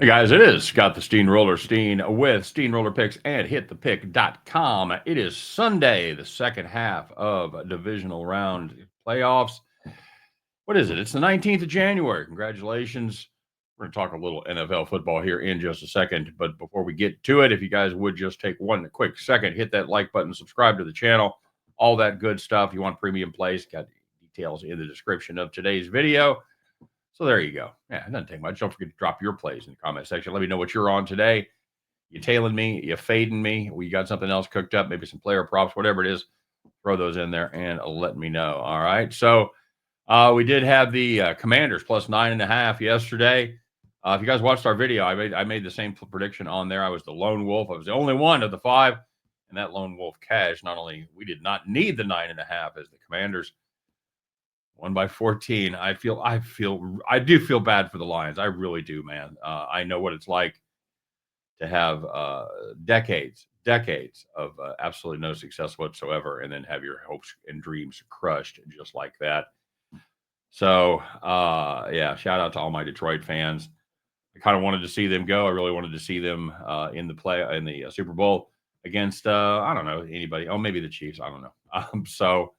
Hey guys, it is Scott the Steamroller Steen with Steamroller Picks and HitThePick.com. It is Sunday, the second half of divisional round playoffs. What is it? It's the 19th of January. Congratulations. We're going to talk a little NFL football here in just a second. But before we get to it, if you guys would just take one quick second, hit that like button, subscribe to the channel, all that good stuff. You want premium plays, got details in the description of today's video. So there you go. Yeah, it doesn't take much. Don't forget to drop your plays in the comment section. Let me know what you're on today. You tailing me? You fading me? We got something else cooked up? Maybe some player props, whatever it is. Throw those in there and let me know. All right. So we did have the Commanders plus 9.5 yesterday. If you guys watched our video, I made the same prediction on there. I was the lone wolf. I was the only one of the five, and that lone wolf cashed. Not only we did not need the 9.5 as the Commanders won by 14. I do feel bad for the Lions. I really do, man. I know what it's like to have decades of absolutely no success whatsoever, and then have your hopes and dreams crushed just like that. So, yeah, shout out to all my Detroit fans. I kind of wanted to see them go. I really wanted to see them in the Super Bowl against I don't know anybody. Oh, maybe the Chiefs. I don't know.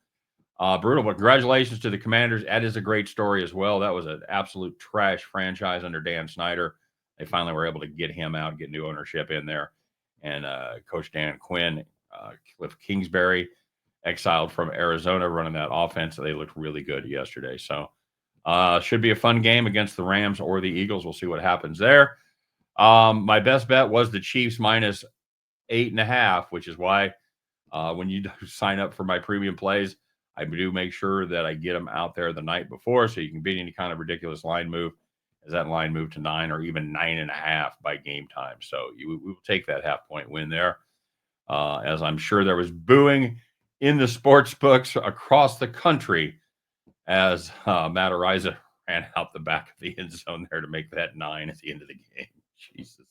Brutal, but congratulations to the Commanders. That is a great story as well. That was an absolute trash franchise under Dan Snyder. They finally were able to get him out, get new ownership in there. And Coach Dan Quinn, Cliff Kingsbury, exiled from Arizona, running that offense. They looked really good yesterday. So should be a fun game against the Rams or the Eagles. We'll see what happens there. My best bet was the Chiefs minus 8.5, which is why when you sign up for my premium plays, I do make sure that I get them out there the night before so you can beat any kind of ridiculous line move as that line moved to 9 or even 9.5 by game time. So we will take that half-point win there. As I'm sure there was booing in the sports books across the country as Matt Ariza ran out the back of the end zone there to make that 9 at the end of the game. Jesus.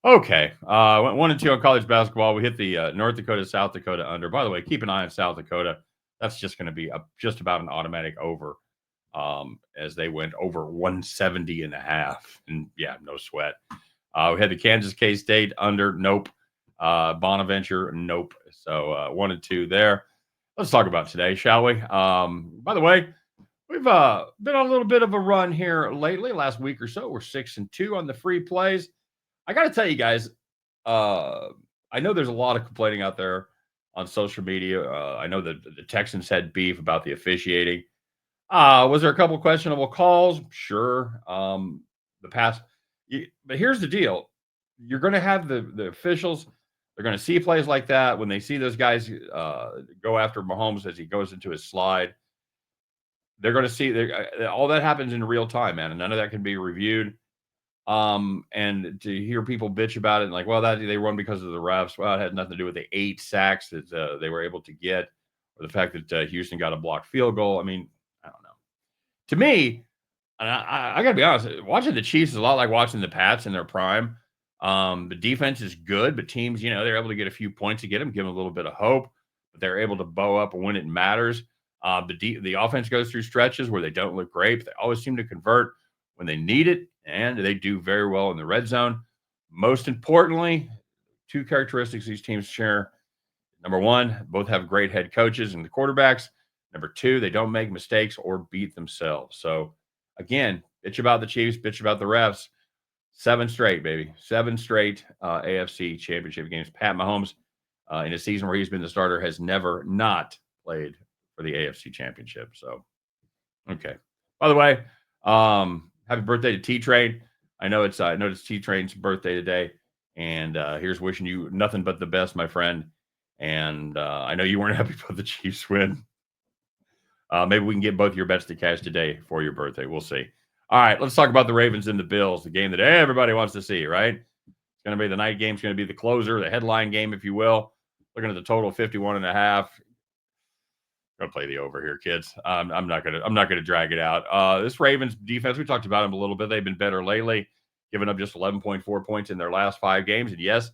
Okay. Went 1-2 on college basketball. We hit the North Dakota, South Dakota under. By the way, keep an eye on South Dakota. That's just going to be just about an automatic over as they went over 170.5. And yeah, no sweat. We had the Kansas K-State under. Nope. Bonaventure. Nope. So 1-2 there. Let's talk about today, shall we? By the way, we've been on a little bit of a run here lately. Last week or so, we're 6-2 on the free plays. I got to tell you guys, I know there's a lot of complaining out there on social media. I know that the Texans had beef about the officiating. Was there a couple questionable calls? Sure. But here's the deal. You're going to have the officials. They're going to see plays like that when they see those guys go after Mahomes as he goes into his slide. They're going to see all that happens in real time, man, and none of that can be reviewed. And to hear people bitch about it, and like, well, that they won because of the refs. Well, it had nothing to do with the 8 sacks that they were able to get, or the fact that Houston got a blocked field goal. I mean, I don't know. To me, and I got to be honest, watching the Chiefs is a lot like watching the Pats in their prime. The defense is good, but teams, they're able to get a few points to get them, give them a little bit of hope, but they're able to bow up when it matters. The offense goes through stretches where they don't look great, but they always seem to convert when they need it, and they do very well in the red zone. Most importantly, 2 characteristics these teams share. Number 1, both have great head coaches and the quarterbacks. Number 2, they don't make mistakes or beat themselves. So, again, bitch about the Chiefs, bitch about the refs. 7 straight, baby. 7 straight AFC championship games. Pat Mahomes, in a season where he's been the starter, has never not played for the AFC championship. So, okay. By the way, happy birthday to T-Train. I know it's T-Train's birthday today, and here's wishing you nothing but the best, my friend. And I know you weren't happy about the Chiefs win. Maybe we can get both your bets to cash today for your birthday. We'll see. All right, let's talk about the Ravens and the Bills, the game that everybody wants to see, right? It's going to be the night game. It's going to be the closer, the headline game, if you will. Looking at the total, 51.5. Gonna play the over here, kids. I'm not gonna drag it out. This Ravens defense, we talked about them a little bit. They've been better lately, giving up just 11.4 points in their last 5 games. And yes,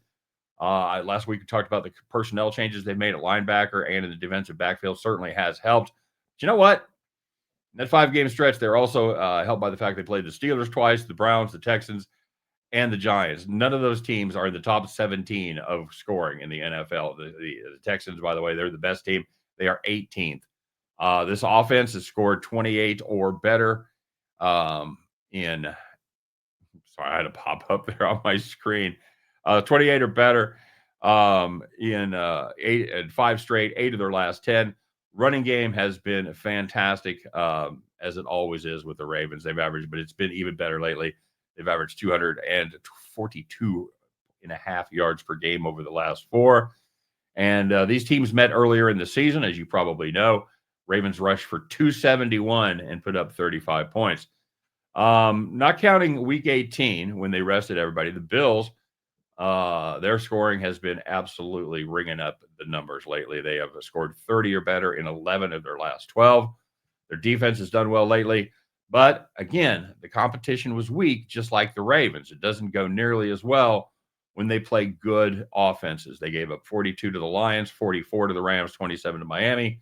last week we talked about the personnel changes they've made at linebacker and in the defensive backfield. Certainly has helped. But you know what? In that 5-game stretch, they're also helped by the fact they played the Steelers twice, the Browns, the Texans. and the Giants. None of those teams are in the top 17 of scoring in the NFL. The Texans, by the way, they're the best team. They are 18th. This offense has scored 28 or better in. Sorry, I had to pop up there on my screen. 28 or better in eight and five straight, 8 of their last 10. Running game has been fantastic, as it always is with the Ravens. They've averaged, but it's been even better lately. They've averaged 242 and a half yards per game over the last 4. And these teams met earlier in the season, as you probably know. Ravens rushed for 271 and put up 35 points. Not counting week 18 when they rested everybody, the Bills, their scoring has been absolutely ringing up the numbers lately. They have scored 30 or better in 11 of their last 12. Their defense has done well lately. But again, the competition was weak, just like the Ravens. It doesn't go nearly as well when they play good offenses. They gave up 42 to the Lions, 44 to the Rams, 27 to Miami,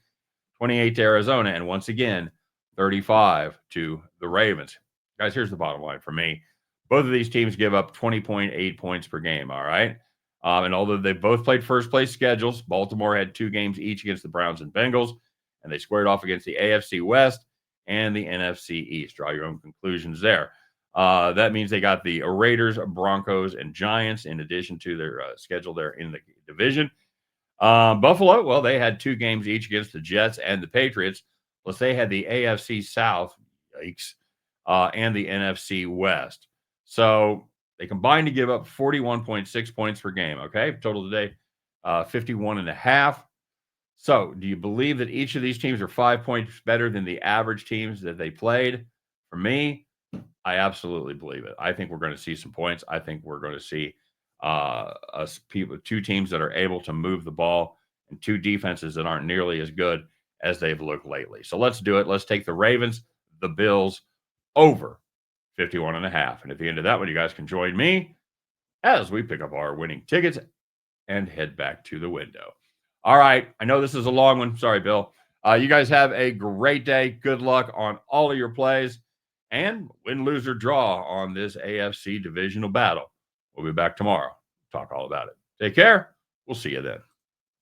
28 to Arizona, and once again, 35 to the Ravens. Guys, here's the bottom line for me. Both of these teams give up 20.8 points per game, all right? And although they both played first-place schedules, Baltimore had 2 games each against the Browns and Bengals, and they squared off against the AFC West and the NFC East. Draw your own conclusions there. That means they got the Raiders, Broncos, and Giants in addition to their schedule there in the division. Buffalo, well, they had 2 games each against the Jets and the Patriots. Plus, they had the AFC South, yikes, and the NFC West. So they combined to give up 41.6 points per game. Okay, total today, 51 and a half. So, do you believe that each of these teams are 5 points better than the average teams that they played? For me, I absolutely believe it. I think we're going to see some points. I think we're going to see people, 2 teams that are able to move the ball and 2 defenses that aren't nearly as good as they've looked lately. So let's do it. Let's take the Ravens, the Bills over 51 and a half. And at the end of that one, you guys can join me as we pick up our winning tickets and head back to the window. All right. I know this is a long one. Sorry, Bill. You guys have a great day. Good luck on all of your plays and win, lose, or draw on this AFC divisional battle. We'll be back tomorrow. Talk all about it. Take care. We'll see you then.